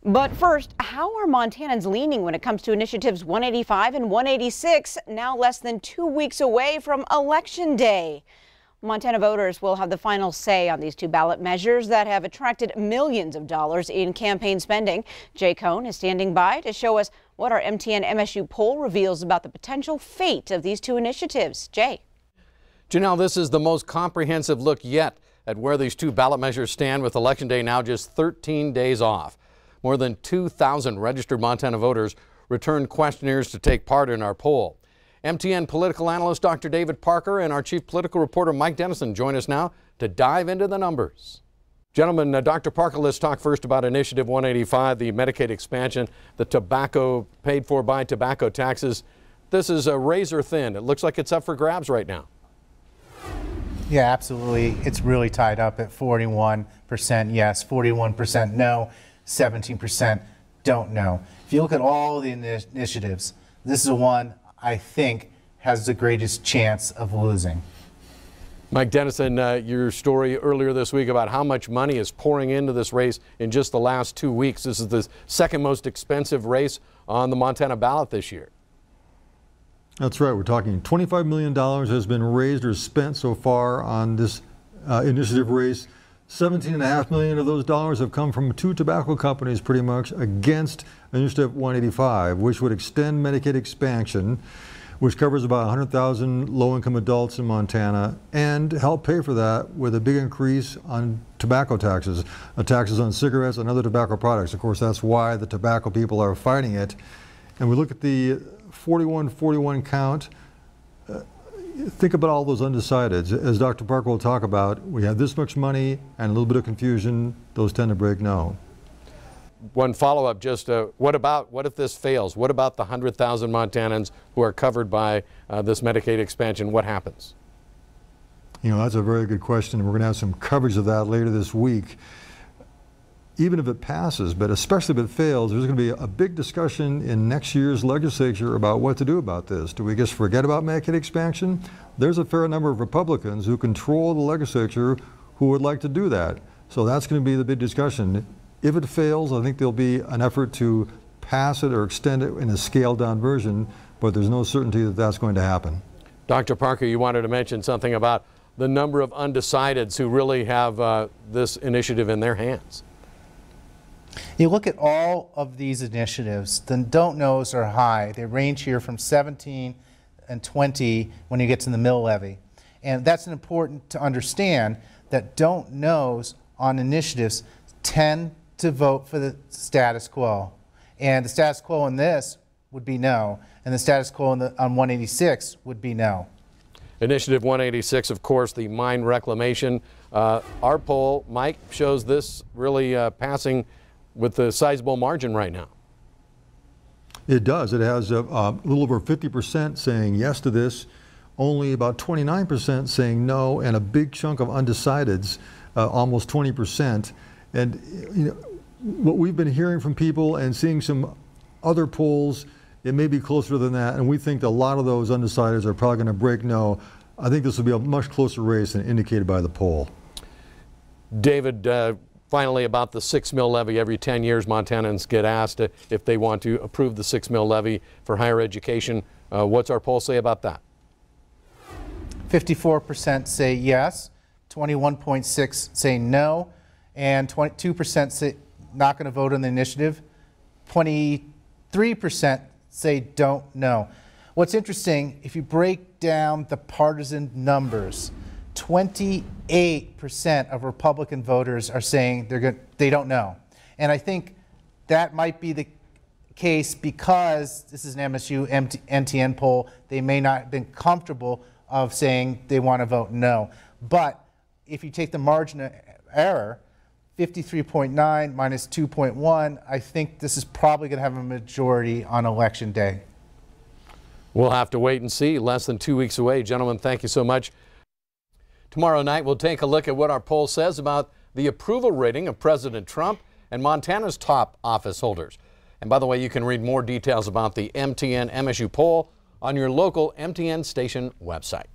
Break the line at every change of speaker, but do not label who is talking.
But first, how are Montanans leaning when it comes to initiatives 185 and 186, now less than 2 weeks away from Election Day? Montana voters will have the final say on these two ballot measures that have attracted millions of dollars in campaign spending. Jay Cohn is standing by to show us what our MTN MSU poll reveals about the potential fate of these two initiatives. Jay.
Janelle, this is the most comprehensive look yet at where these two ballot measures stand, with Election Day now just 13 days off. More than 2,000 registered Montana voters returned questionnaires to take part in our poll. MTN political analyst Dr. David Parker and our chief political reporter Mike Dennison join us now to dive into the numbers. Gentlemen, Dr. Parker, let's talk first about Initiative 185, the Medicaid expansion, the tobacco paid for by tobacco taxes. This is a razor thin. It looks like it's up for grabs right now.
Yeah, absolutely. It's really tied up at 41% yes, 41% no, 17% don't know. If you look at all the initiatives, this is the one I think has the greatest chance of losing.
Mike Dennison, your story earlier this week about how much money is pouring into this race in just the last 2 weeks. This is the second most expensive race on the Montana ballot this year.
That's right. We're talking $25 million has been raised or spent so far on this initiative race. $17.5 million of those dollars have come from two tobacco companies pretty much against Initiative 185, which would extend Medicaid expansion, which covers about 100,000 low-income adults in Montana, and help pay for that with a big increase on tobacco taxes, taxes on cigarettes and other tobacco products. Of course, that's why the tobacco people are fighting it. And we look at the 41-41 count. Think about all those undecideds. As Dr. Parker will talk about, we have this much money and a little bit of confusion. Those tend to break no.
One follow-up, just what if this fails? What about the 100,000 Montanans who are covered by this Medicaid expansion? What happens?
You know, that's a very good question. We're going to have some coverage of that later this week. Even if it passes, but especially if it fails, there's going to be a big discussion in next year's legislature about what to do about this. Do we just forget about Medicaid expansion? There's a fair number of Republicans who control the legislature who would like to do that. So that's going to be the big discussion. If it fails, I think there'll be an effort to pass it or extend it in a scaled down version, but there's no certainty that that's going to happen.
Dr. Parker, you wanted to mention something about the number of undecideds who really have this initiative in their hands.
You look at all of these initiatives, the don't knows are high. They range here from 17 and 20 when you get to the mill levy. And that's important to understand, that don't knows on initiatives tend to vote for the status quo. And the status quo on this would be no, and the status quo on 186 would be no.
Initiative 186, of course, the mine reclamation. Our poll, Mike, shows this really passing with a sizable margin right now.
It does. It has a little over 50% saying yes to this, only about 29% saying no, and a big chunk of undecideds, almost 20%. And you know, what we've been hearing from people and seeing some other polls, it may be closer than that, and we think a lot of those undecideds are probably going to break no. I think this will be a much closer race than indicated by the poll.
David, finally, about the 6 mil levy. Every 10 years, Montanans get asked if they want to approve the 6 mil levy for higher education. What's our poll say about that?
54% say yes, 21.6% say no, and 22% say not going to vote on the initiative. 23% say don't know. What's interesting, if you break down the partisan numbers, 28% of Republican voters are saying they don't know. And I think that might be the case because this is an MSU MTN poll. They may not have been comfortable of saying they want to vote no. But if you take the margin of error, 53.9 minus 2.1, I think this is probably going to have a majority on Election Day.
We'll have to wait and see. Less than 2 weeks away. Gentlemen, thank you so much. Tomorrow night, we'll take a look at what our poll says about the approval rating of President Trump and Montana's top office holders. And by the way, you can read more details about the MTN MSU poll on your local MTN station website.